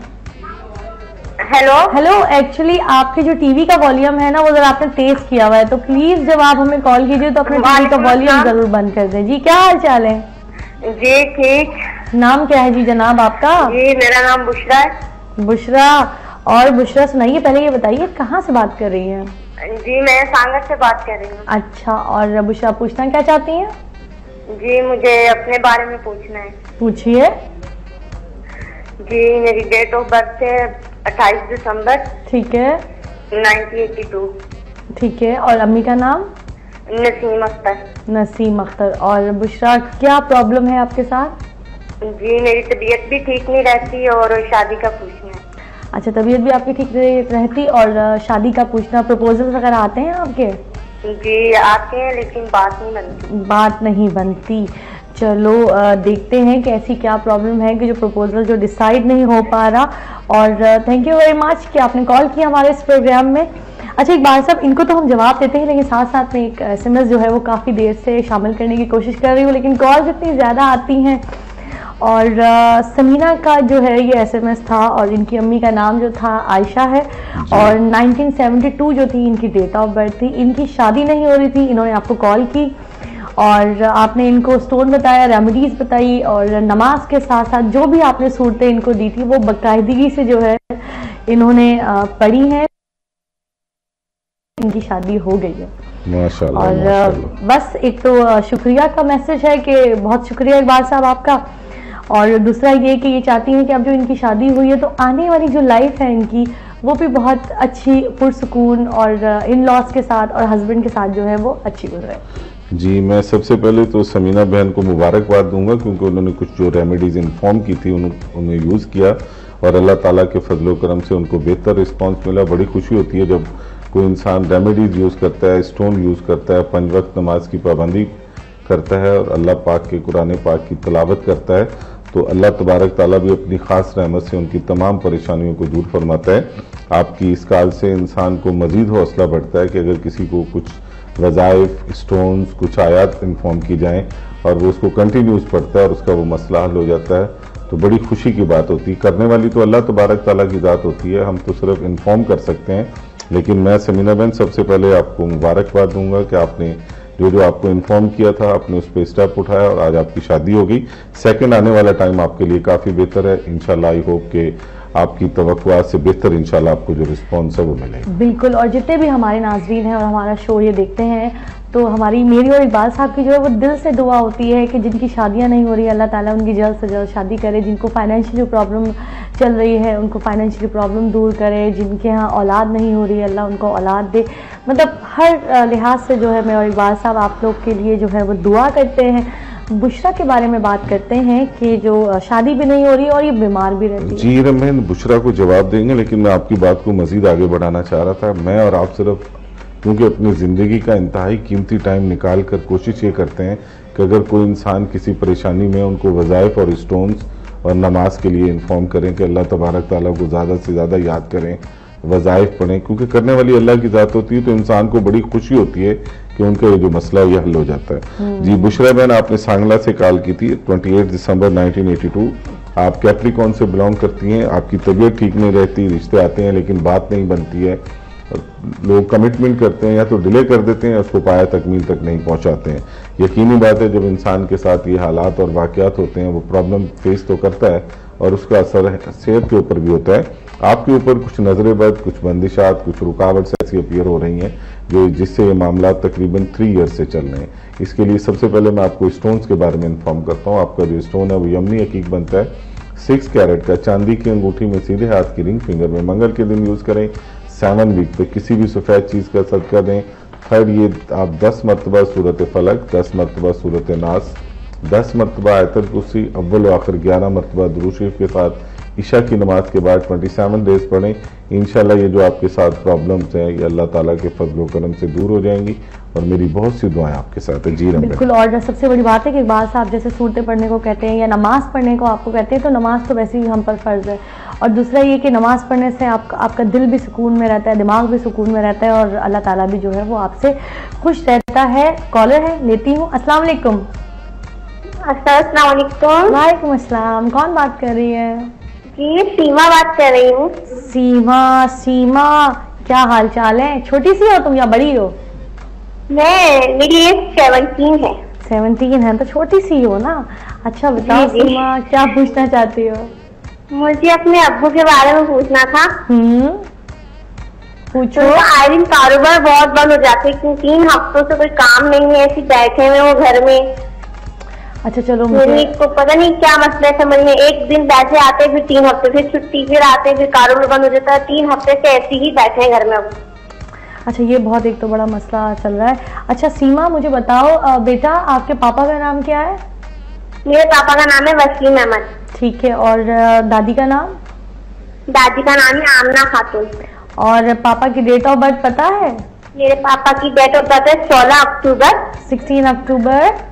हेलो हेलो, एक्चुअली आपके जो टीवी का वॉल्यूम है ना वो जरा आपने तेज किया हुआ है, तो प्लीज जब आप हमें कॉल कीजिए तो अपने टीवी का वॉल्यूम जरूर बंद कर दें। जी क्या हाल चाल है? जी ठीक। नाम क्या है जी जनाब आपका? जी मेरा नाम बुशरा है। बुशरा। और बुशरा सुनाइए, पहले ये बताइए कहाँ से बात कर रही हैं? जी मैं सांगत से बात कर रही हूँ। अच्छा, और बुशरा पूछना क्या चाहती हैं? जी मुझे अपने बारे में पूछना है। पूछिए। जी मेरी डेट ऑफ बर्थ है 28 दिसंबर। ठीक है। 1982। ठीक है, और अम्मी का नाम? नसीम अख्तर। नसीम अख्तर। और बुशरा क्या प्रॉब्लम है आपके साथ? जी मेरी तबीयत भी ठीक नहीं रहती और शादी का पूछना है। अच्छा, तबीयत भी आपकी ठीक रहती और शादी का पूछना। प्रपोजल वगैरह आते हैं आपके? जी आते हैं लेकिन बात नहीं बनती। बात नहीं बनती। चलो देखते हैं कि ऐसी क्या प्रॉब्लम है कि जो प्रपोजल जो डिसाइड नहीं हो पा रहा। और थैंक यू वेरी मच कि आपने कॉल किया हमारे इस प्रोग्राम में। अच्छा इकबाल साहब, इनको तो हम जवाब देते हैं लेकिन साथ साथ में एक एसएमएस जो है वो काफ़ी देर से शामिल करने की कोशिश कर रही हूँ, लेकिन कॉल्स इतनी ज़्यादा आती हैं। और समीना का जो है ये एसएमएस था और इनकी अम्मी का नाम जो था आयशा है और 1972 जो थी इनकी डेट ऑफ बर्थ थी। इनकी शादी नहीं हो रही थी, इन्होंने आपको कॉल की और आपने इनको स्टोन बताया, रेमेडीज बताई और नमाज के साथ साथ जो भी आपने सूरतें इनको दी थी वो बाकायदगी से जो है इन्होंने पढ़ी हैं। इनकी शादी हो गई है माशाल्लाह। और माशाल्लाह। बस एक तो शुक्रिया का मैसेज है कि बहुत शुक्रिया इकबाल साहब आपका। और दूसरा ये कि ये चाहती हैं कि अब जो इनकी शादी हुई है तो आने वाली जो लाइफ है इनकी वो भी बहुत अच्छी पुरसुकून और इन लॉज के साथ और हस्बैंड के साथ जो है वो अच्छी गुजरे। जी मैं सबसे पहले तो समीना बहन को मुबारकबाद दूंगा क्योंकि उन्होंने कुछ जो रेमेडीज़ इन्फॉर्म की थी उन्हें यूज़ किया और अल्लाह ताला के फजलो करम से उनको बेहतर रिस्पांस मिला। बड़ी खुशी होती है जब कोई इंसान रेमेडीज़ यूज़ करता है, स्टोन यूज़ करता है, 5 वक्त नमाज की पाबंदी करता है और अल्लाह पाक के कुरान पाक की तिलावत करता है तो अल्लाह तबारक ताला भी अपनी ख़ास रहमत से उनकी तमाम परेशानियों को दूर फरमाता है। आपकी इस कॉल से इंसान को मजीद हौसला बढ़ता है कि अगर किसी को कुछ वज़ाइफ, स्टोन्स, कुछ आयात इन्फॉर्म की जाएं और वो उसको कंटिन्यूस पढ़ता है और उसका वो मसला हल हो जाता है, तो बड़ी खुशी की बात होती है। करने वाली तो अल्लाह तबारक ताला की ज़ात होती है, हम तो सिर्फ इन्फॉर्म कर सकते हैं। लेकिन मैं समीना बहन सबसे पहले आपको मुबारकबाद दूंगा कि आपने जो आपको इन्फॉर्म किया था, आपने उस पर स्टेप उठाया और आज आपकी शादी हो गई। सेकंड आने वाला टाइम आपके लिए काफ़ी बेहतर है। इंशाल्लाह आई होप कि आपकी तवक्कुआत से बेहतर इंशाल्लाह आपको जो रिस्पॉन्स है वो मिलेगा। बिल्कुल, और जितने भी हमारे नाज़रीन हैं और हमारा शो ये देखते हैं, तो हमारी, मेरी और इकबाल साहब की जो है वो दिल से दुआ होती है कि जिनकी शादियां नहीं हो रही, अल्लाह ताला उनकी जल्द से जल्द शादी करे। जिनको फाइनेंशियल प्रॉब्लम चल रही है उनको फाइनेंशियल प्रॉब्लम दूर करे। जिनके यहाँ औलाद नहीं हो रही है अल्लाह उनको औलाद दे। मतलब हर लिहाज से जो है मैं और इकबाल साहब आप लोग के लिए जो है वो दुआ करते हैं। बुशरा के बारे में बात करते हैं कि जो शादी भी नहीं हो रही और ये बीमार भी रहती है। जी रमन, बुशरा को जवाब देंगे, लेकिन मैं आपकी बात को मजीद आगे बढ़ाना चाह रहा था। मैं और आप सिर्फ क्योंकि अपनी ज़िंदगी का इंतहाई कीमती टाइम निकाल कर कोशिश ये करते हैं कि अगर कोई इंसान किसी परेशानी में, उनको वज़ाइफ और स्टोन्स और नमाज के लिए इन्फॉर्म करें कि अल्लाह तबारक ताला को ज़्यादा से ज़्यादा याद करें, वज़ाइफ पढ़ें, क्योंकि करने वाली अल्लाह की ज़ात होती है। तो इंसान को बड़ी खुशी होती है कि उनका ये जो मसला है ये हल हो जाता है। जी बुशरा बहन, आपने सांगला से कॉल की थी 28 दिसंबर 1982। आप कैप्रिकॉन से बिलोंग करती हैं। आपकी तबीयत ठीक नहीं रहती, रिश्ते आते हैं लेकिन बात नहीं बनती है, लोग कमिटमेंट करते हैं या तो डिले कर देते हैं, उसको पाया तकमील तक नहीं पहुंचाते हैं। यकीनी बात है जब इंसान के साथ ये हालात और वाक़यात होते हैं वो प्रॉब्लम फेस तो करता है और उसका असर सेहत के ऊपर भी होता है। आपके ऊपर कुछ नजर बद, कुछ बंदिशात, कुछ रुकावट ऐसी अपीयर हो रही हैं जो जिससे ये मामला तकरीबन 3 ईयर से चल रहे हैं। इसके लिए सबसे पहले मैं आपको स्टोन्स के बारे में इन्फॉर्म करता हूँ। आपका जो स्टोन है वो यमनी हकीक बनता है 6 कैरेट का, चांदी की अंगूठी में सीधे हाथ की रिंग फिंगर में, मंगल के दिन यूज़ करें। 7 वीक पे किसी भी सफ़ेद चीज़ का सदका दें। फिर ये आप 10 मरतबा सूरत फलक, 10 मरतबा सूरत नास, 10 मरतबा आयतल कुर्सी, अव्वल व आखिर 11 मरतबा दुरूद शरीफ के साथ ईशा की नमाज के बाद 27 डेज पढ़ें। इंशाल्लाह ये जो आपके साथ प्रॉब्लम्स हैं ये अल्लाह ताला के फजल व करम से दूर हो जाएंगी और मेरी बहुत सी दुआएं आपके साथ है। जी रमन, बिल्कुल। और सबसे बड़ी बात है कि इकबाल साहब जैसे सूरतें पढ़ने को कहते हैं या नमाज पढ़ने को आपको कहते हैं, तो नमाज तो वैसे ही हम पर फ़र्ज़ है। और दूसरा ये कि नमाज पढ़ने से आपका दिल भी सुकून में रहता है, दिमाग भी सुकून में रहता है और अल्लाह ताला भी जो है वो आपसे खुश रहता है। कॉलर है, लेती हूँ। अस्सलाम वालेकुम। अस्सलाम वालेकुम। वालेकुम अस्सलाम। कौन बात कर रही है? जी सीमा बात कर रही हूँ। सीमा, क्या हाल चाल है? छोटी सी हो तुम या बड़ी हो? मेरी एज 17 है। 17 है तो छोटी सी हो ना। अच्छा बताओ सीमा, क्या पूछना चाहती हो? मुझे अपने अब्बू के बारे में पूछना था। पूछो। तो आए दिन कारोबार बहुत बंद हो जाते हैं क्योंकि 3 हफ्तों से कोई काम नहीं है, ऐसे बैठे हुए वो घर में। अच्छा चलो, मुझे को पता नहीं क्या मसला है समझ में। एक दिन बैठे आते फिर 3 हफ्ते, फिर छुट्टी, फिर आते फिर कारोबार बंद हो जाता है। 3 हफ्ते से ऐसे ही बैठे हैं घर में अब। अच्छा, ये बहुत एक तो बड़ा मसला चल रहा है। अच्छा सीमा, मुझे बताओ बेटा, आपके पापा का नाम क्या है? मेरे पापा का नाम है वसीम अहमद। ठीक है। और दादी का नाम? दादी का नाम है आमना खातून। और पापा की डेट ऑफ बर्थ पता है? मेरे पापा की डेट ऑफ बर्थ है 16 अक्टूबर 16 अक्टूबर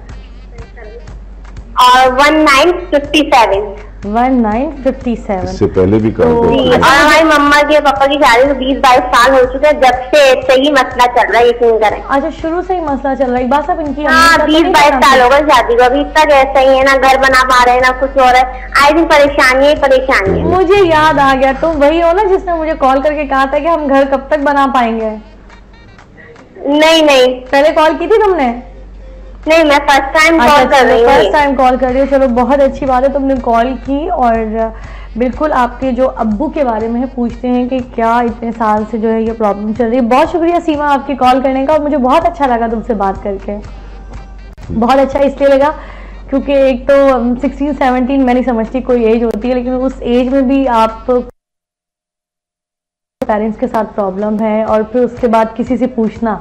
और 1957। 1957। इससे पहले भी कर दो। और हमारी मम्मा के पापा की शादी को 20-22 साल हो चुके हैं, जब से ऐसे ही मसला चल रहा है, यकीन करें। अच्छा, शुरू से ही मसला चल रहा है। एक बात सब इनकी 20-22 साल हो गए शादी को, अभी तक ऐसा ही है, ना घर बना पा रहे हैं ना कुछ हो रहा है। आए दिन परेशानी है। मुझे याद आ गया, तुम वही हो ना जिसने मुझे कॉल करके कहा था कि हम घर कब तक बना पाएंगे? नहीं, पहले कॉल की थी तुमने? नहीं, मैं फर्स्ट टाइम कॉल कर रही हूँ। फर्स्ट टाइम कॉल कर रही हो, चलो बहुत अच्छी बात है, तुमने कॉल की। और बिल्कुल आपके जो अब्बू के बारे में पूछते हैं कि क्या इतने साल से जो है ये प्रॉब्लम चल रही है। बहुत शुक्रिया सीमा आपकी कॉल करने का, और मुझे बहुत अच्छा लगा तुमसे बात करके। बहुत अच्छा इसलिए लगा क्योंकि एक तो 16-17 मैं नहीं समझती कोई एज होती है, लेकिन उस एज में भी आप पेरेंट्स के साथ प्रॉब्लम है और फिर उसके बाद किसी से पूछना,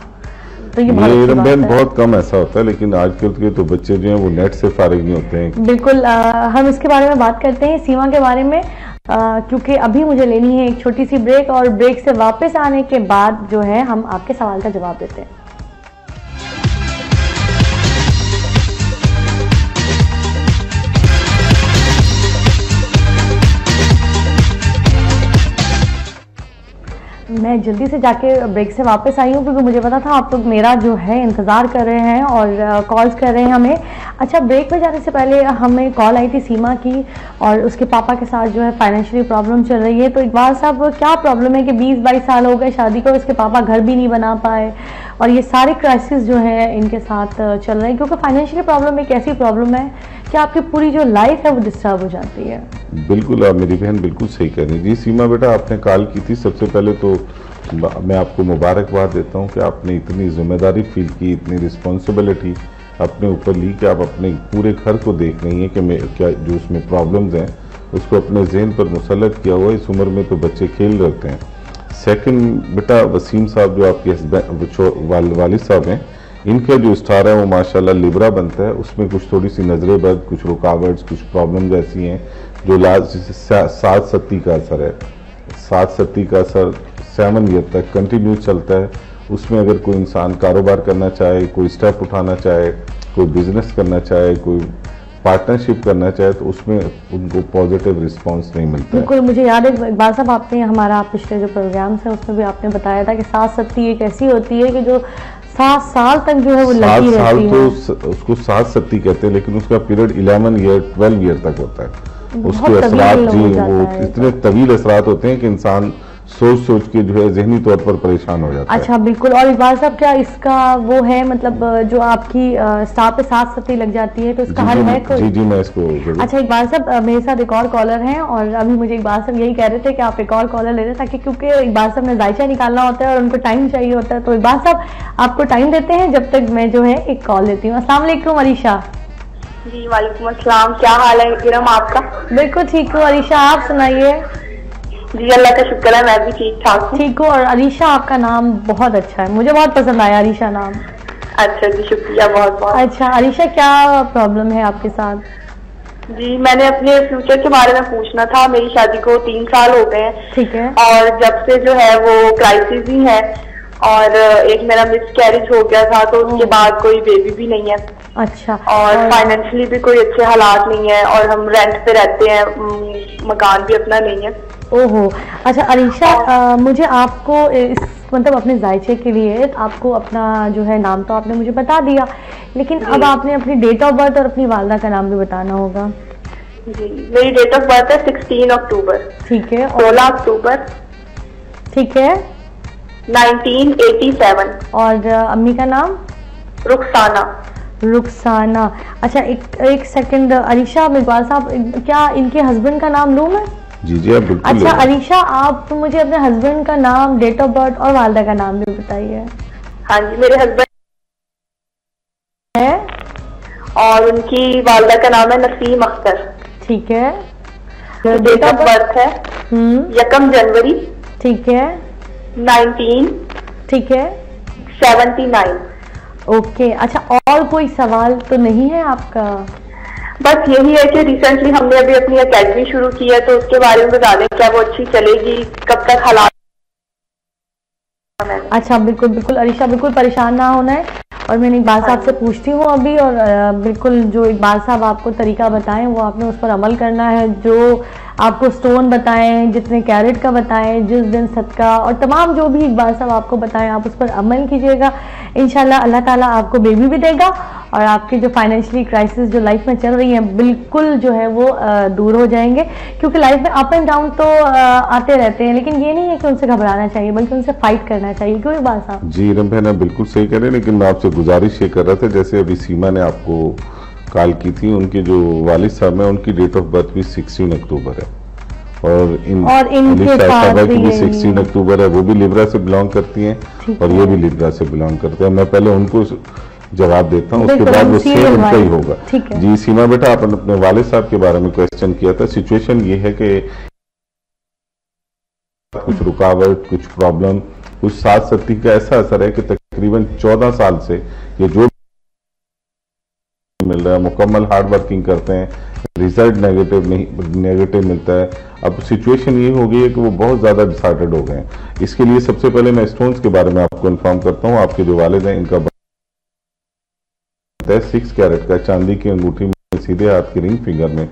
तो ये बहुत कम ऐसा होता है। लेकिन आजकल के तो बच्चे जो हैं वो नेट से फारिग नहीं होते हैं। बिल्कुल। हम इसके बारे में बात करते हैं सीमा के बारे में, क्योंकि अभी मुझे लेनी है एक छोटी सी ब्रेक, और ब्रेक से वापस आने के बाद जो है हम आपके सवाल का जवाब देते हैं। मैं जल्दी से जाके ब्रेक से वापस आई हूँ क्योंकि मुझे पता था आप लोग मेरा जो है इंतज़ार कर रहे हैं और कॉल्स कर रहे हैं हमें। अच्छा, ब्रेक में जाने से पहले हमें कॉल आई थी सीमा की और उसके पापा के साथ जो है फाइनेंशियली प्रॉब्लम चल रही है। तो इकबाल साहब, क्या प्रॉब्लम है कि 20-22 साल हो गए शादी को, इसके पापा घर भी नहीं बना पाए और ये सारे क्राइसिस जो है इनके साथ चल रहे हैं क्योंकि फाइनेंशियली प्रॉब्लम एक ऐसी प्रॉब्लम है कि आपकी पूरी जो लाइफ है वो डिस्टर्ब हो जाती है। बिल्कुल, आप मेरी बहन बिल्कुल सही कह रही है। जी सीमा बेटा, आपने कॉल की थी, सबसे पहले तो मैं आपको मुबारकबाद देता हूं कि आपने इतनी जिम्मेदारी फील की, इतनी रिस्पॉन्सिबिलिटी अपने ऊपर ली कि आप अपने पूरे घर को देख रही हैं कि क्या जो उसमें प्रॉब्लम्स हैं उसको अपने जहन पर मुसल्लत किया हुआ। इस उम्र में तो बच्चे खेल रहते हैं। सेकंड बेटा, वसीम साहब जो आपके हस्बैंड वालिद साहब हैं, इनका जो स्टार है वो माशाल्लाह लिब्रा बनता है। उसमें कुछ थोड़ी सी नजरें बद, कुछ रुकावट्स, कुछ प्रॉब्लम्स ऐसी हैं जो सात सत्ती का असर है। सात सत्ती का असर 7 ईयर तक कंटिन्यू चलता है। उसमें अगर कोई इंसान कारोबार करना चाहे, कोई स्टेप उठाना चाहे, कोई बिजनेस करना चाहे, कोई पार्टनरशिप करना चाहे, तो उसमें उनको पॉजिटिव रिस्पांस नहीं मिलता है। बिल्कुल, मुझे याद है इकबाल साहब, आपने हमारा पिछले जो प्रोग्राम्स है उसमें भी आपने बताया था कि सात सत्ती एक ऐसी होती है कि जो 7 साल तक जो है वो लगी रहती है। तो उसको सात सत्ती कहते हैं, लेकिन उसका पीरियड 11 ईयर 12 ईयर तक होता है। उसके असरात जी वो इतने तवील असरात होते हैं कि इंसान सोच सोच के जो है जहनी तौर पर परेशान हो जाता है। अच्छा, बिल्कुल। और इकबाल साहब, क्या इसका वो है मतलब जो आपकी स्टाफ पे सात सत्ती लग जाती है तो इसका हल है कोई? जी मैं इसको। अच्छा इकबाल साहब, मेरे साथ एक और कॉलर हैं और अभी मुझे इकबाल साहब यही कह रहे थे कि आप एक और कॉलर ले रहे ताकि, क्योंकि इकबाल साहब ने जायचा निकालना होता है और उनको टाइम चाहिए होता है। तो इकबाल साहब आपको टाइम देते हैं, जब तक मैं जो है एक कॉल लेती हूँ। अस्सलाम वालेकुम अरीशा। जी वालेकुम अस्सलाम, क्या हाल है इरम आपका? बिल्कुल ठीक हूँ अरीशा, आप सुनाइए। जी अल्लाह का शुक्र है, मैं भी ठीक ठाक हूँ। ठीक हूँ। और अरीशा आपका नाम बहुत अच्छा है, मुझे बहुत पसंद आया अरीशा नाम। अच्छा जी, शुक्रिया बहुत बहुत। अच्छा अरीशा, क्या प्रॉब्लम है आपके साथ? जी मैंने अपने फ्यूचर के बारे में पूछना था। मेरी शादी को 3 साल हो गए हैं। ठीक है। और जब से जो है वो क्राइसिस ही है और एक मेरा मिसकैरेज हो गया था, तो उसके बाद कोई बेबी भी नहीं है। अच्छा। और फाइनेंशियली भी कोई अच्छे हालात नहीं है और हम रेंट पे रहते हैं, मकान भी अपना नहीं है। ओहो। अच्छा अरीशा, मुझे आपको मतलब अपने जायचे के लिए आपको अपना जो है नाम तो आपने मुझे बता दिया, लेकिन अब आपने अपनी डेट ऑफ बर्थ और अपनी वालदा का नाम भी बताना होगा। जी मेरी डेट ऑफ बर्थ है 16 अक्टूबर। ठीक है। 16 अक्टूबर। ठीक है। 1987। और अम्मी का नाम? रुखसाना। रुखसाना। अच्छा एक सेकंड अरीशा, इकबाल साहब, क्या इनके हस्बैंड का नाम लूं मैं? जी आप बिल्कुल। अच्छा अरीशा, आप मुझे अपने हस्बैंड का नाम, डेट ऑफ बर्थ और वालदा का नाम भी बताइए। हाँ जी, मेरे हस्बैंड है और उनकी वालदा का नाम है नसीम अख्तर। ठीक है। डेट ऑफ बर्थ है 1 जनवरी। ठीक है। 19। ठीक है। 79। ओके। अच्छा, और कोई सवाल तो नहीं है आपका? बस यही है कि रिसेंटली हमने अभी अपनी अकेडमी शुरू की है, तो उसके बारे में बता दें, क्या वो अच्छी चलेगी, कब तक हालात? अच्छा बिल्कुल बिल्कुल अरीशा, बिल्कुल परेशान ना होना है। और मैंने इकबाल साहब से पूछती हूँ अभी, और बिल्कुल जो इकबाल साहब आपको तरीका बताएं वो आपने उस पर अमल करना है। जो आपको स्टोन बताएं, जितने कैरेट का बताएं, जिस दिन सदका, और तमाम जो भी इकबाल साहब आपको बताएं आप उस पर अमल कीजिएगा। इंशाल्लाह अल्लाह ताला आपको बेबी भी देगा और आपकी जो फाइनेंशियली क्राइसिस जो लाइफ में चल रही है बिल्कुल जो है वो दूर हो जाएंगे। क्योंकि लाइफ में अप एंड डाउन तो आते रहते हैं, लेकिन ये नहीं है कि उनसे घबराना चाहिए, बल्कि उनसे फाइट करना चाहिए। क्यों इकबाल साहब? जी इरम बहन, आप बिल्कुल सही कह रहे हैं, लेकिन मैं आपसे गुजारिश ये कर रहा था, जैसे अभी सीमा ने आपको कॉल की थी, उनके जो वालिद साहब हैं उनकी डेट ऑफ बर्थ भी 16 अक्टूबर है और इनके साहबा की भी 16 अक्टूबर है। वो भी लिब्रा से बिलोंग करती हैं और ये भी लिब्रा से बिलोंग करते हैं। मैं पहले उनको जवाब देता हूँ, उसके बाद वो सेम उनका ही होगा। जी सीमा बेटा, आपने अपने वालिद साहब के बारे में क्वेश्चन किया था। सिचुएशन ये है कि कुछ रुकावट, कुछ प्रॉब्लम, कुछ साथ सत्ती का ऐसा असर है कि तकरीबन 14 साल से ये जो मिल रहा है, मुकम्मल हार्ड वर्किंग करते हैं, रिजल्ट नेगेटिव मिलता है। अब सिचुएशन ये हो गई है कि वो बहुत ज्यादा डिसऑर्डर्ड हो गए हैं। इसके लिए सबसे पहले मैं स्टोन्स के बारे में आपको इन्फॉर्म करता हूँ। आपके जो वालिद हैं इनका 6 कैरेट का चांदी की अंगूठी में सीधे हाथ की रिंग फिंगर में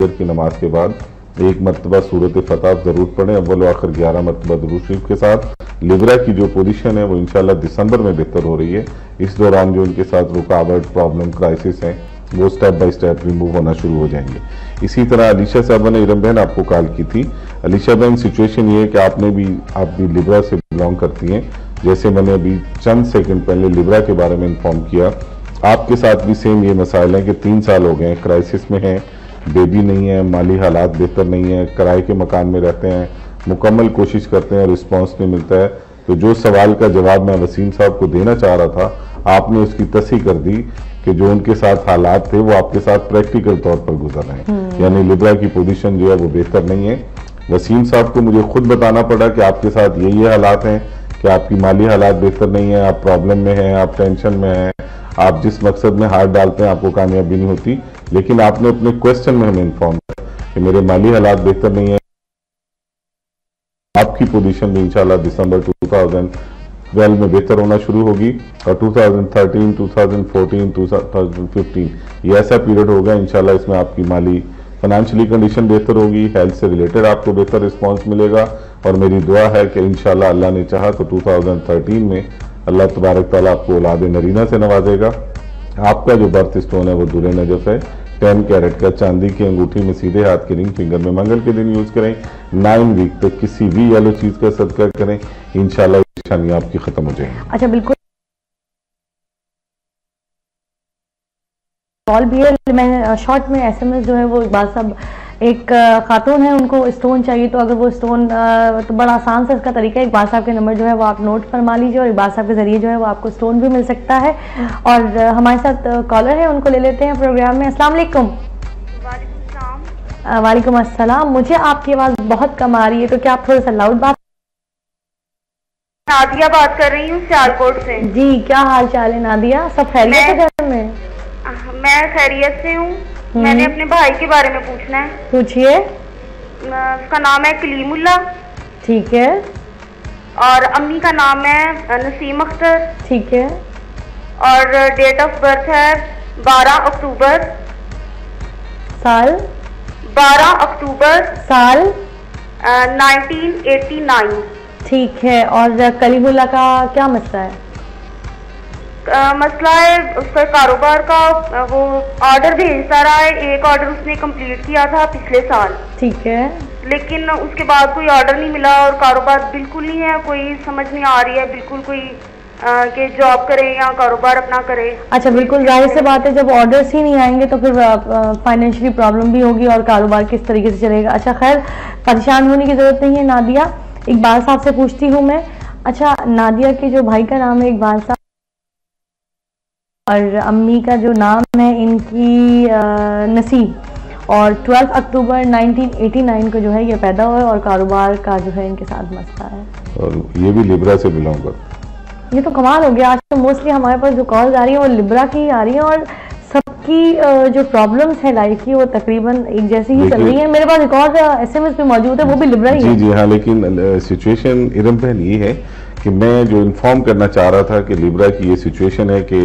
फजर की नमाज के बाद 1 मरतबा सूरत फतह ज़रूर पढ़ें, अव्वल आखिर 11 मरतबा दुरूद शरीफ के साथ। लिब्रा की जो पोजीशन है वो इंशाल्लाह दिसंबर में बेहतर हो रही है। इस दौरान जो उनके साथ रुकावट, प्रॉब्लम, क्राइसिस हैं वो स्टेप बाय स्टेप रिमूव होना शुरू हो जाएंगे। इसी तरह अलीशा साहबा ने, इरम बहन आपको कॉल की थी। अलीशा बहन, सिचुएशन ये है कि आप भी लिब्रा से बिलोंग करती हैं। जैसे मैंने अभी चंद सेकंड पहले लिब्रा के बारे में इन्फॉर्म किया, आपके साथ भी सेम ये मसाइल हैं कि 3 साल हो गए, क्राइसिस में हैं, बेबी नहीं है, माली हालात बेहतर नहीं है, किराए के मकान में रहते हैं, मुकम्मल कोशिश करते हैं, रिस्पॉन्स नहीं मिलता है। तो जो सवाल का जवाब मैं वसीम साहब को देना चाह रहा था, आपने उसकी तस्हीह कर दी कि जो उनके साथ हालात थे वो आपके साथ प्रैक्टिकल तौर पर गुजर रहे हैं, यानी लिब्रा की पोजीशन जो है वो बेहतर नहीं है। वसीम साहब को मुझे खुद बताना पड़ा कि आपके साथ ये हालात हैं कि आपकी माली हालात बेहतर नहीं है, आप प्रॉब्लम में हैं, आप टेंशन में हैं, आप जिस मकसद में हाथ डालते हैं आपको कामयाबी नहीं होती। लेकिन आपने अपने क्वेश्चन में हमें इन्फॉर्म किया कि मेरे माली हालात बेहतर नहीं है। आपकी पोजीशन भी इंशाल्लाह दिसंबर 2012 में बेहतर होना शुरू होगी और 2013, 2014, 2015 ये ऐसा पीरियड होगा इंशाल्लाह, इसमें आपकी माली फाइनेंशियली कंडीशन बेहतर होगी, हेल्थ से रिलेटेड आपको बेहतर रिस्पॉन्स मिलेगा। और मेरी दुआ है कि इंशाल्लाह अल्लाह ने चाहा तो 2013 में अल्लाह तबारक ताला आपको औलाद नरीना से नवाजेगा। आपका जो बर्थ स्टोन है वो दुल्हे नजफ है, 10 कैरेट का चांदी की अंगूठी में सीधे हाथ के रिंग फिंगर में मंगल के दिन यूज करें। 9 वीक तक किसी भी येलो चीज का सदका करें, इंशाल्लाह परेशानियां आपकी खत्म हो जाएंगी। अच्छा, बिल्कुल कॉल भी है। मैं शॉर्ट में SMS जो है वो इकबाल साहब, एक खातून है, उनको स्टोन चाहिए, तो अगर वो स्टोन तो बड़ा आसान सा इसका तरीका है, इकबाल साहब के नंबर जो है वो आप नोट फरमा लीजिए और इकबाल साहब के जरिए जो है वो आपको स्टोन भी मिल सकता है। और हमारे साथ कॉलर है, उनको ले लेते हैं प्रोग्राम में। अस्सलाम वालेकुम। वालेकुम अस्सलाम। मुझे आपकी आवाज़ बहुत कम आ रही है, तो क्या आप थोड़ा सा लाउड बात। नादिया बात कर रही हूँ सियालकोट से। जी, क्या हाल चाल है नादिया, सब खैरियत है घर में? मैं खैरियत से हूँ। मैंने अपने भाई के बारे में पूछना है। पूछिए। उसका नाम है कलीमुल्ला। ठीक है। और अम्मी का नाम है नसीम अख्तर। ठीक है। और डेट ऑफ बर्थ है 12 अक्टूबर। साल? 12 अक्टूबर साल 1989। ठीक है। और कलीमुल्ला का क्या मसला है? मसला है उसका कारोबार का, वो ऑर्डर भेजता रहा है। एक ऑर्डर उसने कंप्लीट किया था पिछले साल। ठीक है। लेकिन उसके बाद कोई ऑर्डर नहीं मिला और कारोबार बिल्कुल नहीं है, कोई समझ नहीं आ रही है बिल्कुल कोई कि जॉब करे या कारोबार अपना करे। अच्छा, बिल्कुल जाहिर सी बात है, जब ऑर्डर्स ही नहीं आएंगे तो फिर फाइनेंशियली प्रॉब्लम भी होगी और कारोबार किस तरीके से चलेगा। अच्छा, खैर परेशान होने की जरूरत नहीं है नादिया। इकबाल साहब से पूछती हूँ मैं। अच्छा, नादिया के जो भाई का नाम है इकबाल साहब और अम्मी का जो नाम है इनकी नसीम, और 12 अक्टूबर 1989 को जो है ये पैदा हुआ है और कारोबार का जो है इनके साथ मसला है। और ये भी लिब्रा से बिलोंग करते। ये तो कमाल हो गया। आज तो मोस्टली हमारे पास जो कॉल्स आ रही हैं वो लिब्रा की आ रही हैं और सबकी जो प्रॉब्लम्स है लाइफ की वो तकरीबन एक जैसी ही चल रही है। मेरे पास एक और SMS भी मौजूद है, वो भी लिब्रा ही है। जी हाँ, लेकिन सिचुएशन इरम बहन ये है कि मैं जो इन्फॉर्म करना चाह रहा था कि लिब्रा की ये सिचुएशन है कि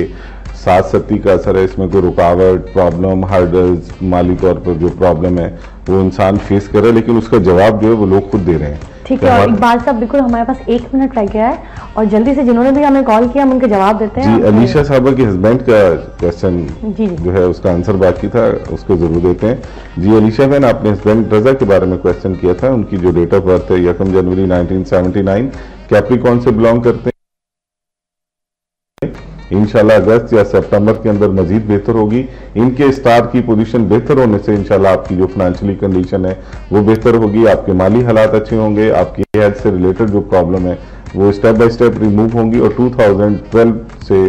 7-7 का असर है, इसमें कोई रुकावट, प्रॉब्लम, हर्डल्स, माली तौर पर जो प्रॉब्लम है वो इंसान फेस कर रहा है, लेकिन उसका जवाब जो है वो लोग खुद दे रहे हैं। ठीक है। और इकबाल साहब बिल्कुल हमारे पास 1 मिनट रह गया है और जल्दी से जिन्होंने भी हमें कॉल किया हम उनके जवाब देते हैं। जी, अलीशा साहबा के हस्बैंड का क्वेश्चन जो है उसका आंसर बाकी था, उसको जरूर देते हैं। जी अलीशा बहन, आपने हस्बैंड रजा के बारे में क्वेश्चन किया था। उनकी जो डेट ऑफ बर्थ है 1 जनवरी 1979, कैप्रिकॉर्न से बिलोंग करते हैं। इंशाल्लाह अगस्त या सितंबर के अंदर मजीद बेहतर होगी। इनके स्टार की पोजीशन बेहतर होने से इंशाल्लाह आपकी जो फाइनेंशियली कंडीशन है वो बेहतर होगी, आपके माली हालात अच्छे होंगे, आपकी हेल्थ से रिलेटेड जो प्रॉब्लम है वो स्टेप बाय स्टेप रिमूव होंगी और 2012 से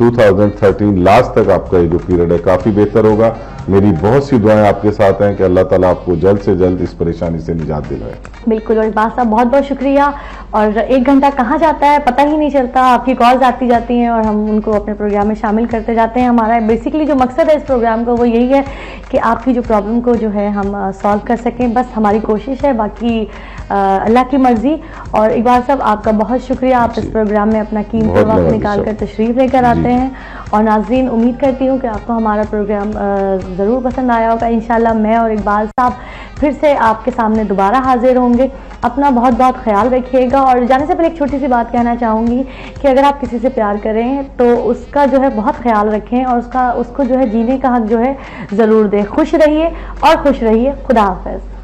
2013 लास्ट तक आपका ये जो पीरियड है काफ़ी बेहतर होगा। मेरी बहुत सी दुआएं आपके साथ हैं कि अल्लाह ताला आपको जल्द से जल्द इस परेशानी से निजात दिलाए। बिल्कुल। और इकबाल साहब बहुत बहुत शुक्रिया। और 1 घंटा कहाँ जाता है पता ही नहीं चलता, आपकी कॉल्स आती जाती हैं और हम उनको अपने प्रोग्राम में शामिल करते जाते हैं। हमारा बेसिकली जो मकसद है इस प्रोग्राम का वो यही है कि आपकी जो प्रॉब्लम को जो है हम सॉल्व कर सकें, बस हमारी कोशिश है। बाकी अल्लाह की मर्जी। और इकबाल साहब आपका बहुत शुक्रिया, आप इस प्रोग्राम में अपना कीमती वक्त निकाल कर तशरीफ़ लेकर आते हैं। और नाज़रीन, उम्मीद करती हूँ कि आपको हमारा प्रोग्राम ज़रूर पसंद आया होगा। इंशाल्लाह मैं और इकबाल साहब फिर से आपके सामने दोबारा हाजिर होंगे। अपना बहुत बहुत ख्याल रखिएगा। और जाने से पहले एक छोटी सी बात कहना चाहूँगी कि अगर आप किसी से प्यार करें तो उसका जो है बहुत ख्याल रखें और उसको जो है जीने का हक जो है ज़रूर दें। खुश रहिए और खुश रहिए। खुदा हाफ़िज़।